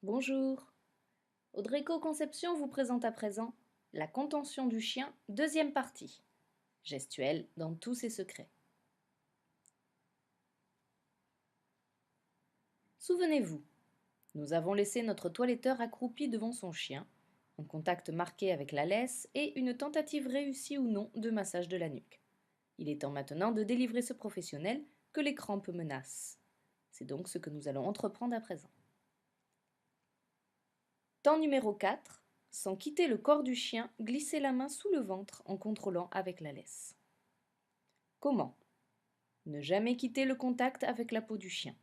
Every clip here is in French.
Bonjour. Audreco Conception vous présente à présent la contention du chien, deuxième partie. Gestuelle dans tous ses secrets. Souvenez-vous, nous avons laissé notre toiletteur accroupi devant son chien, un contact marqué avec la laisse et une tentative réussie ou non de massage de la nuque. Il est temps maintenant de délivrer ce professionnel que les crampes menacent. C'est donc ce que nous allons entreprendre à présent. Temps numéro 4. Sans quitter le corps du chien, glissez la main sous le ventre en contrôlant avec la laisse. Comment? Ne jamais quitter le contact avec la peau du chien.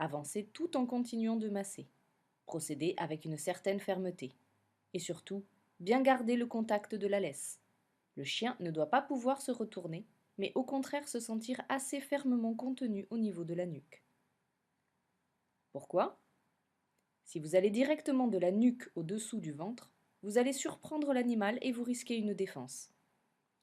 Avancez tout en continuant de masser. Procédez avec une certaine fermeté. Et surtout, bien garder le contact de la laisse. Le chien ne doit pas pouvoir se retourner, mais au contraire se sentir assez fermement contenu au niveau de la nuque. Pourquoi? Si vous allez directement de la nuque au-dessous du ventre, vous allez surprendre l'animal et vous risquez une défense.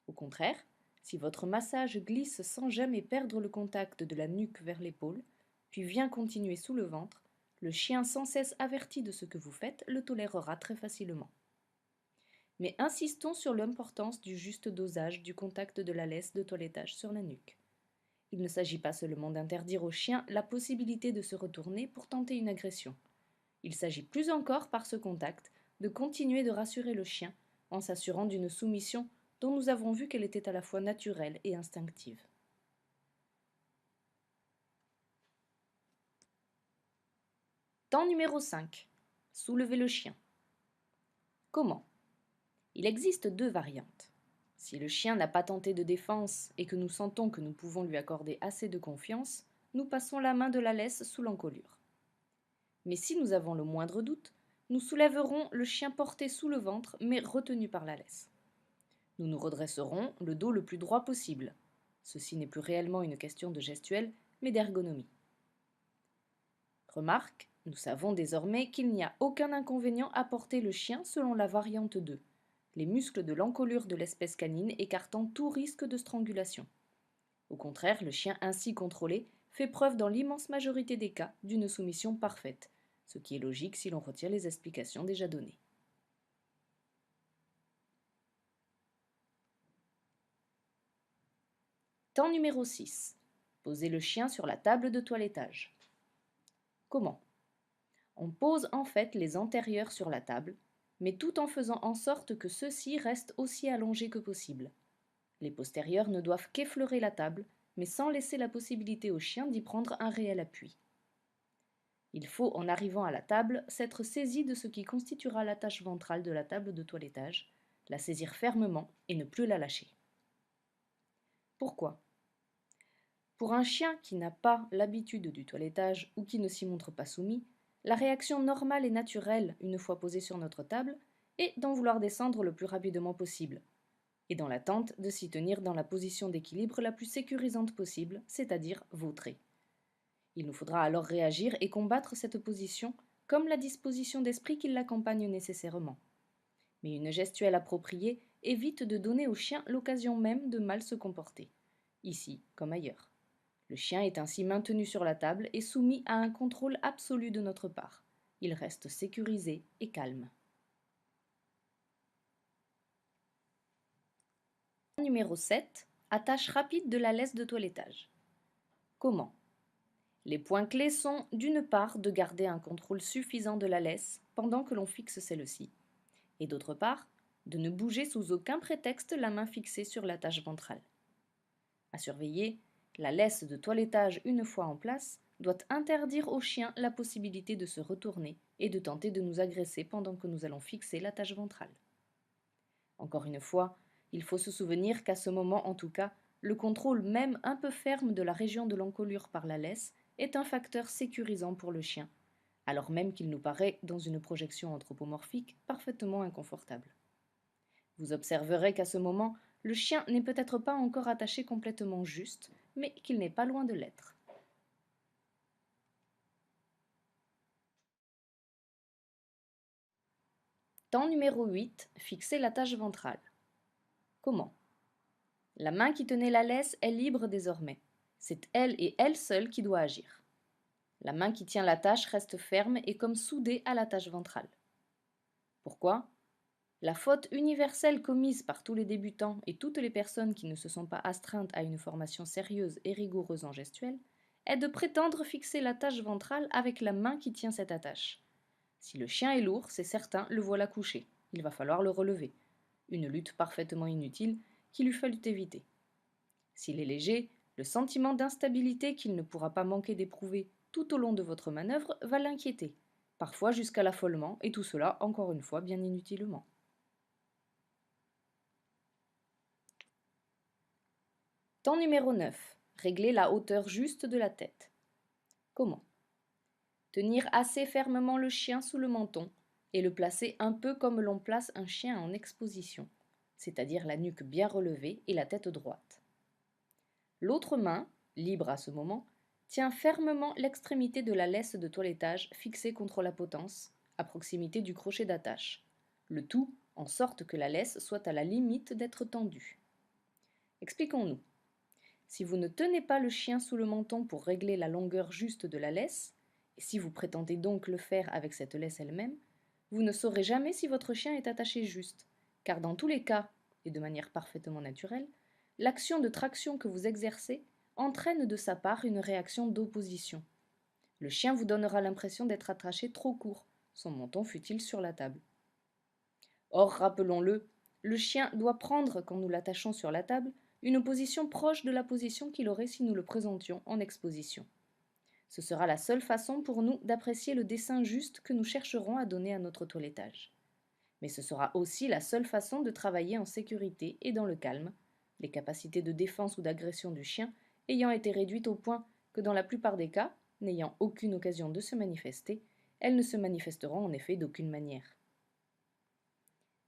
Au contraire, si votre massage glisse sans jamais perdre le contact de la nuque vers l'épaule, puis vient continuer sous le ventre, le chien sans cesse averti de ce que vous faites le tolérera très facilement. Mais insistons sur l'importance du juste dosage du contact de la laisse de toilettage sur la nuque. Il ne s'agit pas seulement d'interdire au chien la possibilité de se retourner pour tenter une agression. Il s'agit plus encore par ce contact de continuer de rassurer le chien en s'assurant d'une soumission dont nous avons vu qu'elle était à la fois naturelle et instinctive. Temps numéro 5. Soulever le chien. Comment? Il existe deux variantes. Si le chien n'a pas tenté de défense et que nous sentons que nous pouvons lui accorder assez de confiance, nous passons la main de la laisse sous l'encolure. Mais si nous avons le moindre doute, nous soulèverons le chien porté sous le ventre mais retenu par la laisse. Nous nous redresserons le dos le plus droit possible. Ceci n'est plus réellement une question de gestuelle, mais d'ergonomie. Remarque, nous savons désormais qu'il n'y a aucun inconvénient à porter le chien selon la variante 2, les muscles de l'encolure de l'espèce canine écartant tout risque de strangulation. Au contraire, le chien ainsi contrôlé fait preuve dans l'immense majorité des cas d'une soumission parfaite, ce qui est logique si l'on retient les explications déjà données. Temps numéro 6. Posez le chien sur la table de toilettage. Comment? On pose en fait les antérieurs sur la table, mais tout en faisant en sorte que ceux-ci restent aussi allongés que possible. Les postérieurs ne doivent qu'effleurer la table, mais sans laisser la possibilité au chien d'y prendre un réel appui. Il faut, en arrivant à la table, s'être saisi de ce qui constituera l'attache ventrale de la table de toilettage, la saisir fermement et ne plus la lâcher. Pourquoi? Pour un chien qui n'a pas l'habitude du toilettage ou qui ne s'y montre pas soumis, la réaction normale et naturelle, une fois posé sur notre table, est d'en vouloir descendre le plus rapidement possible, et dans l'attente de s'y tenir dans la position d'équilibre la plus sécurisante possible, c'est-à-dire vautrée. Il nous faudra alors réagir et combattre cette position comme la disposition d'esprit qui l'accompagne nécessairement. Mais une gestuelle appropriée évite de donner au chien l'occasion même de mal se comporter, ici comme ailleurs. Le chien est ainsi maintenu sur la table et soumis à un contrôle absolu de notre part. Il reste sécurisé et calme. Numéro 7. Attache rapide de la laisse de toilettage. Comment? Les points clés sont, d'une part, de garder un contrôle suffisant de la laisse pendant que l'on fixe celle-ci, et d'autre part, de ne bouger sous aucun prétexte la main fixée sur l'attache ventrale. À surveiller, la laisse de toilettage une fois en place doit interdire au chien la possibilité de se retourner et de tenter de nous agresser pendant que nous allons fixer l'attache ventrale. Encore une fois, il faut se souvenir qu'à ce moment en tout cas, le contrôle même un peu ferme de la région de l'encolure par la laisse est un facteur sécurisant pour le chien, alors même qu'il nous paraît, dans une projection anthropomorphique, parfaitement inconfortable. Vous observerez qu'à ce moment, le chien n'est peut-être pas encore attaché complètement juste, mais qu'il n'est pas loin de l'être. Temps numéro 8. Fixer l'attache ventrale. Comment? La main qui tenait la laisse est libre désormais. C'est elle et elle seule qui doit agir. La main qui tient l'attache reste ferme et comme soudée à l'attache ventrale. Pourquoi? La faute universelle commise par tous les débutants et toutes les personnes qui ne se sont pas astreintes à une formation sérieuse et rigoureuse en gestuelle est de prétendre fixer l'attache ventrale avec la main qui tient cette attache. Si le chien est lourd, c'est certain, le voilà couché. Il va falloir le relever. Une lutte parfaitement inutile qu'il eût fallu éviter. S'il est léger, le sentiment d'instabilité qu'il ne pourra pas manquer d'éprouver tout au long de votre manœuvre va l'inquiéter, parfois jusqu'à l'affolement, et tout cela, encore une fois, bien inutilement. Temps numéro 9. Régler la hauteur juste de la tête. Comment? Tenir assez fermement le chien sous le menton et le placer un peu comme l'on place un chien en exposition, c'est-à-dire la nuque bien relevée et la tête droite. L'autre main, libre à ce moment, tient fermement l'extrémité de la laisse de toilettage fixée contre la potence, à proximité du crochet d'attache, le tout en sorte que la laisse soit à la limite d'être tendue. Expliquons-nous. Si vous ne tenez pas le chien sous le menton pour régler la longueur juste de la laisse, et si vous prétendez donc le faire avec cette laisse elle-même, vous ne saurez jamais si votre chien est attaché juste, car dans tous les cas, et de manière parfaitement naturelle, l'action de traction que vous exercez entraîne de sa part une réaction d'opposition. Le chien vous donnera l'impression d'être attaché trop court, son menton fût-il sur la table. Or, rappelons-le, le chien doit prendre, quand nous l'attachons sur la table, une position proche de la position qu'il aurait si nous le présentions en exposition. Ce sera la seule façon pour nous d'apprécier le dessin juste que nous chercherons à donner à notre toilettage. Mais ce sera aussi la seule façon de travailler en sécurité et dans le calme, les capacités de défense ou d'agression du chien ayant été réduites au point que dans la plupart des cas, n'ayant aucune occasion de se manifester, elles ne se manifesteront en effet d'aucune manière.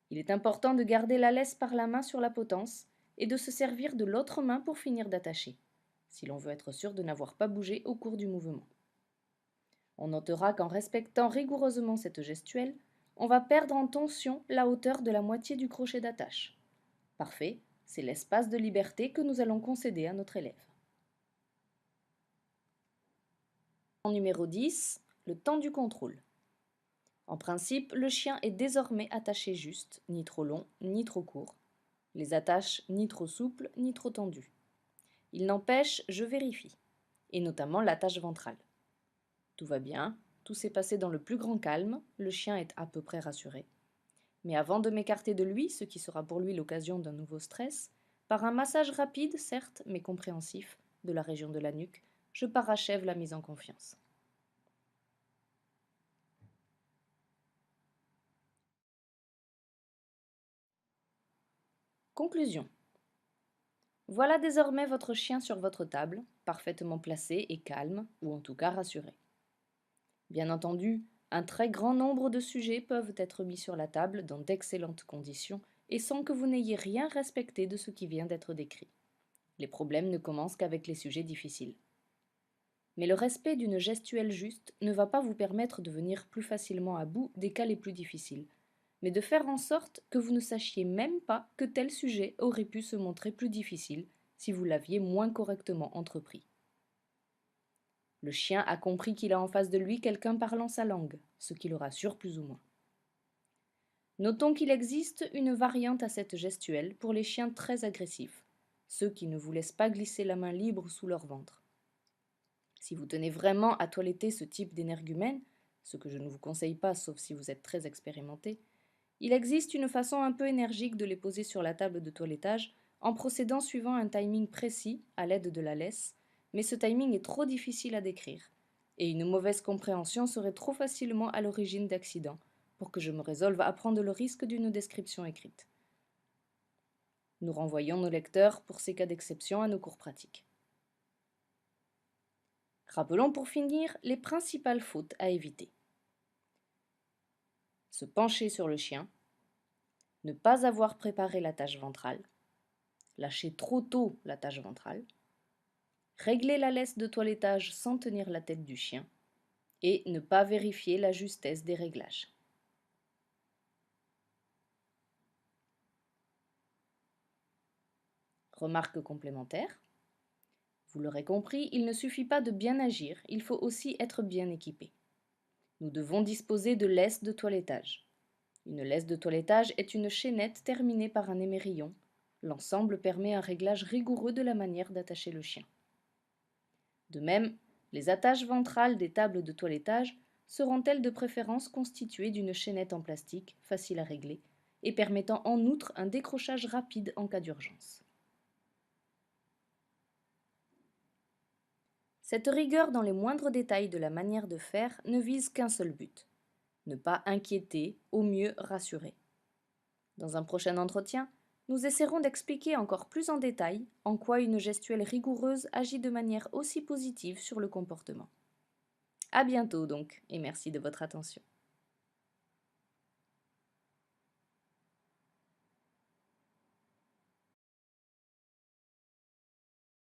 Il est important de garder la laisse par la main sur la potence et de se servir de l'autre main pour finir d'attacher, si l'on veut être sûr de n'avoir pas bougé au cours du mouvement. On notera qu'en respectant rigoureusement cette gestuelle, on va perdre en tension la hauteur de la moitié du crochet d'attache. Parfait, c'est l'espace de liberté que nous allons concéder à notre élève. Numéro 10, le temps du contrôle. En principe, le chien est désormais attaché juste, ni trop long, ni trop court. Les attaches ni trop souples, ni trop tendues. Il n'empêche, je vérifie, et notamment l'attache ventrale. Tout va bien, tout s'est passé dans le plus grand calme, le chien est à peu près rassuré. Mais avant de m'écarter de lui, ce qui sera pour lui l'occasion d'un nouveau stress, par un massage rapide, certes, mais compréhensif, de la région de la nuque, je parachève la mise en confiance. Conclusion. Voilà désormais votre chien sur votre table, parfaitement placé et calme, ou en tout cas rassuré. Bien entendu, un très grand nombre de sujets peuvent être mis sur la table dans d'excellentes conditions et sans que vous n'ayez rien respecté de ce qui vient d'être décrit. Les problèmes ne commencent qu'avec les sujets difficiles. Mais le respect d'une gestuelle juste ne va pas vous permettre de venir plus facilement à bout des cas les plus difficiles, mais de faire en sorte que vous ne sachiez même pas que tel sujet aurait pu se montrer plus difficile si vous l'aviez moins correctement entrepris. Le chien a compris qu'il a en face de lui quelqu'un parlant sa langue, ce qui le rassure plus ou moins. Notons qu'il existe une variante à cette gestuelle pour les chiens très agressifs, ceux qui ne vous laissent pas glisser la main libre sous leur ventre. Si vous tenez vraiment à toiletter ce type d'énergumène, ce que je ne vous conseille pas sauf si vous êtes très expérimenté, il existe une façon un peu énergique de les poser sur la table de toilettage en procédant suivant un timing précis à l'aide de la laisse, mais ce timing est trop difficile à décrire, et une mauvaise compréhension serait trop facilement à l'origine d'accidents pour que je me résolve à prendre le risque d'une description écrite. Nous renvoyons nos lecteurs pour ces cas d'exception à nos cours pratiques. Rappelons pour finir les principales fautes à éviter. Se pencher sur le chien, ne pas avoir préparé la tâche ventrale, lâcher trop tôt la tâche ventrale, régler la laisse de toilettage sans tenir la tête du chien et ne pas vérifier la justesse des réglages. Remarque complémentaire. Vous l'aurez compris, il ne suffit pas de bien agir, il faut aussi être bien équipé. Nous devons disposer de laisse de toilettage. Une laisse de toilettage est une chaînette terminée par un émerillon. L'ensemble permet un réglage rigoureux de la manière d'attacher le chien. De même, les attaches ventrales des tables de toilettage seront-elles de préférence constituées d'une chaînette en plastique, facile à régler, et permettant en outre un décrochage rapide en cas d'urgence. Cette rigueur dans les moindres détails de la manière de faire ne vise qu'un seul but: ne pas inquiéter, au mieux rassurer. Dans un prochain entretien, nous essaierons d'expliquer encore plus en détail en quoi une gestuelle rigoureuse agit de manière aussi positive sur le comportement. À bientôt donc, et merci de votre attention.